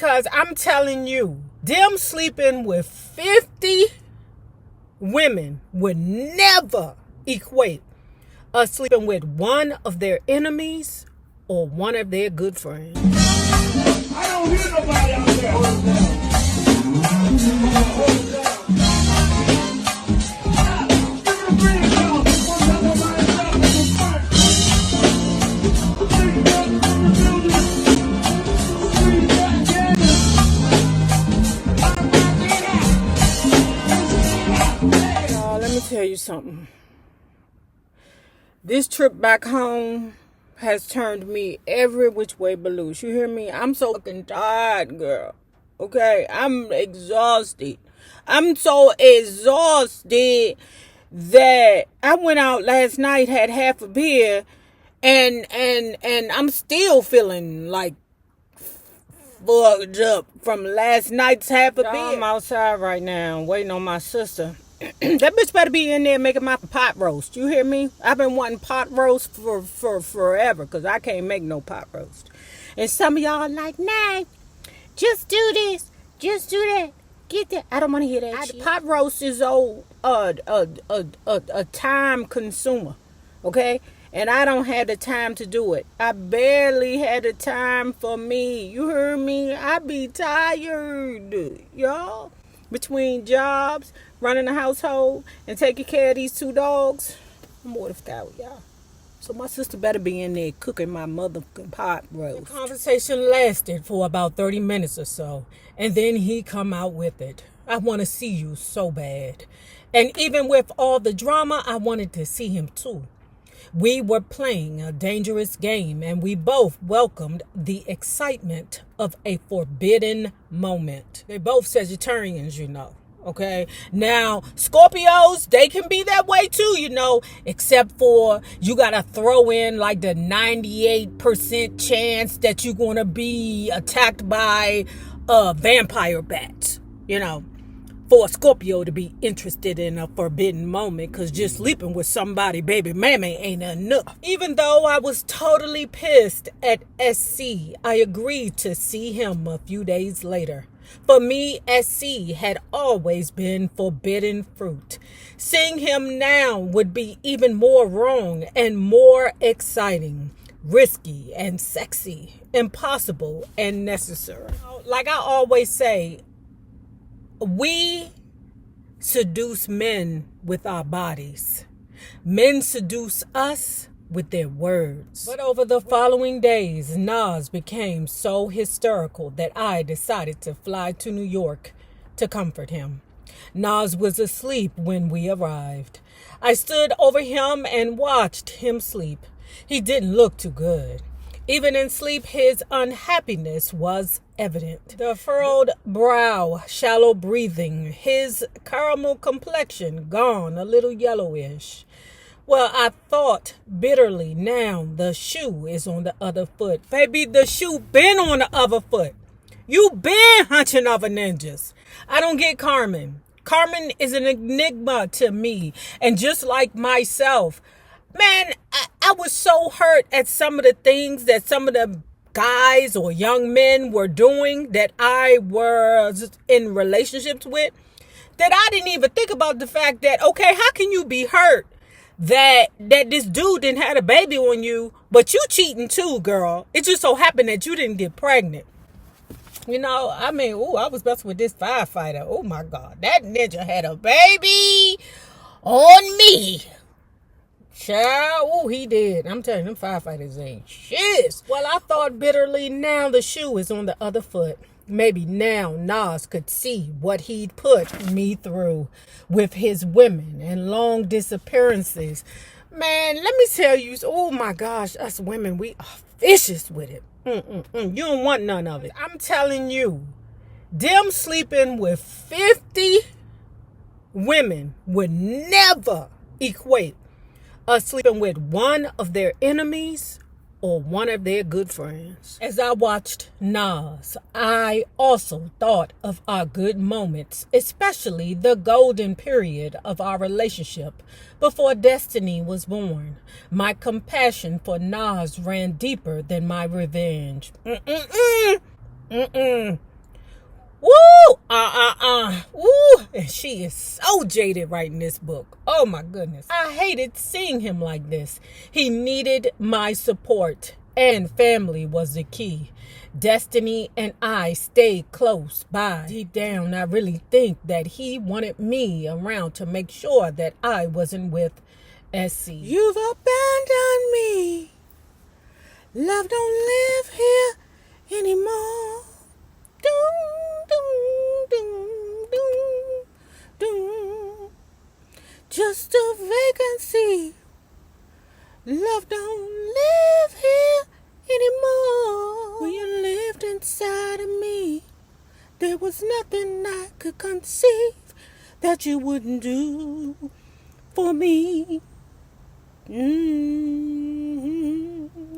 Because I'm telling you, them sleeping with 50 women would never equate us sleeping with one of their enemies or one of their good friends. I don't hear nobody out there. Hold it down. Let me tell you something. This trip back home has turned me every which way but loose. You hear me? I'm so fucking tired, girl. Okay? I'm exhausted. I'm so exhausted that I went out last night, had half a beer, and I'm still feeling like fucked up from last night's half a beer. I'm outside right now waiting on my sister. That bitch better be in there making my pot roast. You hear me? I've been wanting pot roast for forever because I can't make no pot roast. And some of y'all are like, nah, just do this. Just do that. Get that. I don't want to hear that shit. Pot roast is a time consumer. Okay? And I don't have the time to do it. I barely had the time for me. You heard me? I be tired, y'all. Between jobs, running a household, and taking care of these two dogs, I'm mortified with y'all. So my sister better be in there cooking my motherfucking pot roast. The conversation lasted for about 30 minutes or so, and then he come out with it. I want to see you so bad. And even with all the drama, I wanted to see him too. We were playing a dangerous game, and we both welcomed the excitement of a forbidden moment. They both Sagittarians, you know, okay? Now, Scorpios, they can be that way too, you know, except for you got to throw in like the 98% chance that you're going to be attacked by vampire bats, you know. For a Scorpio to be interested in a forbidden moment, because just sleeping with somebody, baby mammy, ain't enough. Even though I was totally pissed at SC, I agreed to see him a few days later. For me, SC had always been forbidden fruit. Seeing him now would be even more wrong and more exciting, risky and sexy, impossible and necessary. Like I always say, we seduce men with our bodies. Men seduce us with their words. But over the following days, Nas became so hysterical that I decided to fly to New York to comfort him. Nas was asleep when we arrived. I stood over him and watched him sleep. He didn't look too good. Even in sleep, his unhappiness was evident. The furrowed brow, shallow breathing, his caramel complexion gone a little yellowish. Well, I thought bitterly, now the shoe is on the other foot. Baby, the shoe been on the other foot. You been hunching other ninjas. I don't get Carmen. Carmen is an enigma to me. And just like myself, man, I was so hurt at some of the things that some of the guys or young men were doing that I was in relationships with, that I didn't even think about the fact that, okay, how can you be hurt that this dude didn't have a baby on you, but you cheating too, girl? It just so happened that you didn't get pregnant. You know, I mean, I was messing with this firefighter. Oh my God, that ninja had a baby on me. Child, he did. I'm telling you, them firefighters ain't shit. Well, I thought bitterly, now the shoe is on the other foot. Maybe now Nas could see what he'd put me through with his women and long disappearances. Man, let me tell you, oh my gosh, us women, we are vicious with it. You don't want none of it. I'm telling you, them sleeping with 50 women would never equate us sleeping with one of their enemies or one of their good friends. As I watched Nas, I also thought of our good moments, especially the golden period of our relationship before Destiny was born. My compassion for Nas ran deeper than my revenge. Woo! Woo! And she is so jaded writing this book. Oh my goodness. I hated seeing him like this. He needed my support, and family was the key. Destiny and I stayed close by. Deep down, I really think that he wanted me around to make sure that I wasn't with SC. You've abandoned me. Love don't live here anymore. Doom, doom, doom, doom, doom. Just a vacancy. Love don't live here anymore. When you lived inside of me, there was nothing I could conceive that you wouldn't do for me.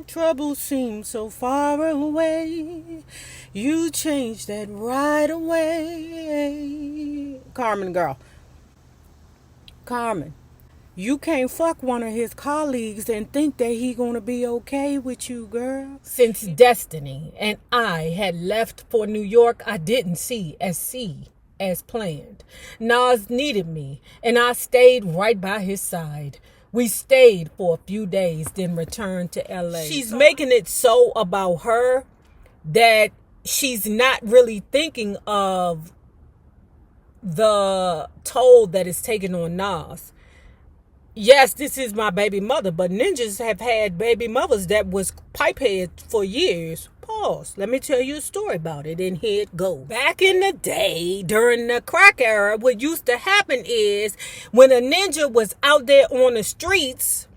Trouble seems so far away. You changed that right away. Carmen, girl. Carmen, you can't fuck one of his colleagues and think that he gonna be okay with you, girl. Since Destiny and I had left for New York, I didn't see SC as planned. Nas needed me, and I stayed right by his side. We stayed for a few days, then returned to LA. She's making it so about her that she's not really thinking of the toll that is taken on Nas. Yes, this is my baby mother, but ninjas have had baby mothers that was pipehead for years. Pause. Let me tell you a story about it, and here it goes. Back in the day, during the crack era, what used to happen is when a ninja was out there on the streets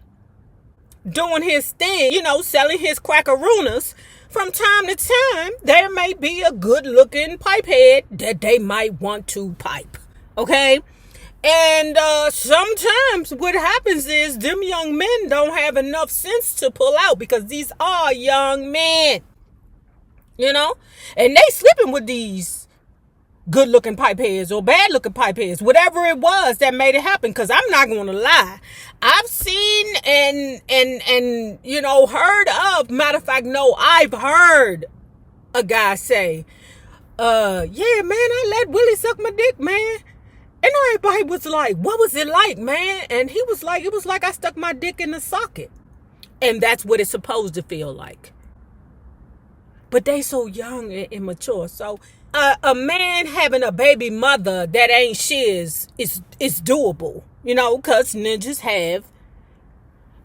doing his thing, selling his crackaroonies, from time to time, there may be a good-looking pipehead that they might want to pipe. Okay? And sometimes what happens is them young men don't have enough sense to pull out, because these are young men. And they sleeping with these good-looking pipeheads or bad-looking pipeheads, whatever it was that made it happen. Because I'm not going to lie, I've seen and heard of. Matter of fact, no, I've heard a guy say, "Yeah, man, I let Willie suck my dick, man." And everybody was like, "What was it like, man?" And he was like, "It was like I stuck my dick in the socket," and that's what it's supposed to feel like. But they so young and immature. So a man having a baby mother that ain't shiz is doable, because ninjas have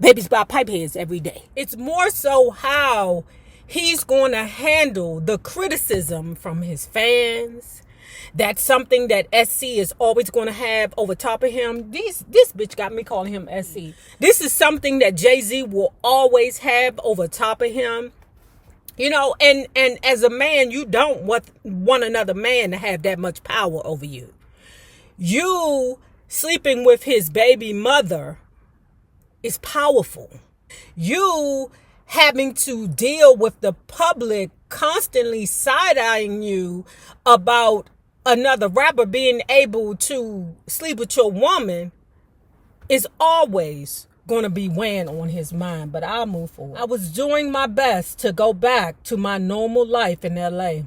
babies by pipeheads every day. It's more so how he's going to handle the criticism from his fans. That's something that SC is always going to have over top of him. This bitch got me calling him SC. This is something that JayZ will always have over top of him. And as a man, you don't want another man to have that much power over you. You sleeping with his baby mother is powerful. You having to deal with the public constantly side-eyeing you about another rapper being able to sleep with your woman is always going to be weighing on his mind. But I'll move forward. I was doing my best to go back to my normal life in LA.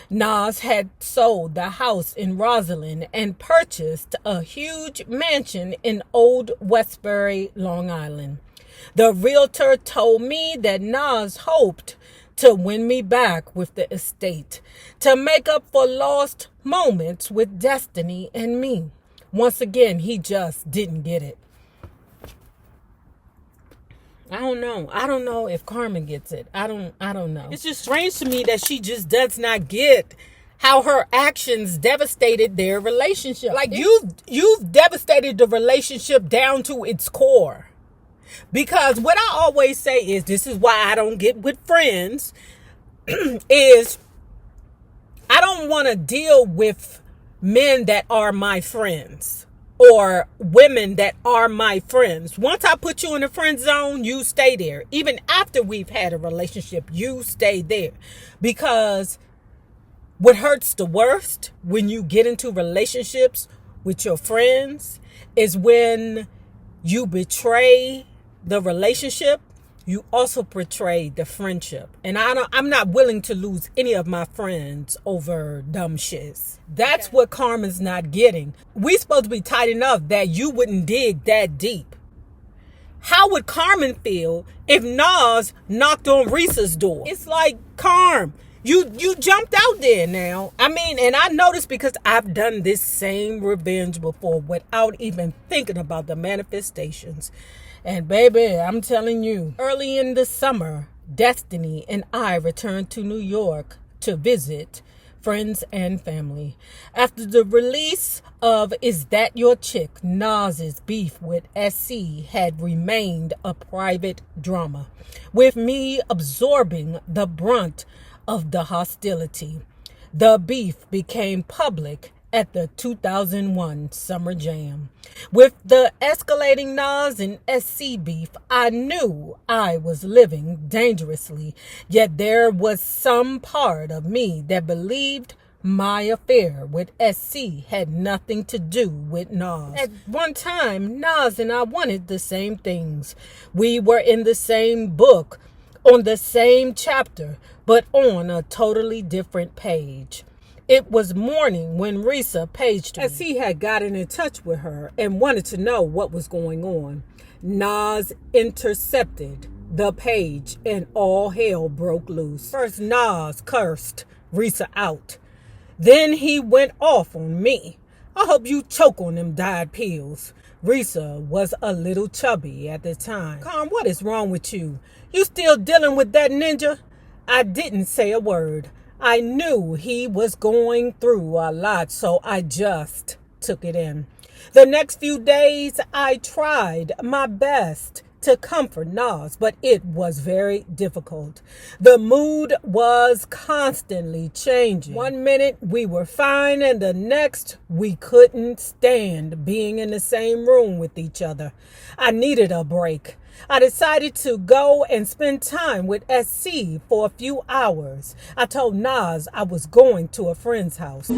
Nas had sold the house in Rosslyn and purchased a huge mansion in Old Westbury, Long Island. The realtor told me that Nas hoped to win me back with the estate, to make up for lost moments with Destiny and me. Once again, he just didn't get it. I don't know if Carmen gets it. I don't know. It's just strange to me that she just does not get how her actions devastated their relationship. Like you've devastated the relationship down to its core. Because what I always say is, this is why I don't get with friends, is I don't want to deal with men that are my friends or women that are my friends. Once I put you in the friend zone, you stay there. Even after we've had a relationship, you stay there. Because what hurts the worst when you get into relationships with your friends is when you betray the relationship you also betrayed the friendship. And I'm not willing to lose any of my friends over dumb shiz. That's what Carmen's not getting. We supposed to be tight enough that you wouldn't dig that deep. How would Carmen feel if Nas knocked on Reese's door? It's like, Carm, you jumped out there now. I mean, and I noticed because I've done this same revenge before without even thinking about the manifestations. And baby, I'm telling you, early in the summer, Destiny and I returned to New York to visit friends and family. After the release of Is That Your Chick, Nas's beef with SC had remained a private drama, with me absorbing the brunt of the hostility. The beef became public at the 2001 Summer Jam. With the escalating Nas and SC beef, I knew I was living dangerously, yet there was some part of me that believed my affair with SC had nothing to do with Nas. At one time, Nas and I wanted the same things. We were in the same book, on the same chapter, but on a totally different page. It was morning when Risa paged me, as he had gotten in touch with her and wanted to know what was going on. Nas intercepted the page and all hell broke loose. First, Nas cursed Risa out. Then he went off on me. I hope you choke on them diet pills. Risa was a little chubby at the time. Carm, what is wrong with you? You still dealing with that ninja? I didn't say a word. I knew he was going through a lot, so I just took it in. The next few days, I tried my best to comfort Nas, but it was very difficult. The mood was constantly changing. One minute we were fine, and the next we couldn't stand being in the same room with each other. I needed a break. I decided to go and spend time with SC for a few hours. I told Nas I was going to a friend's house.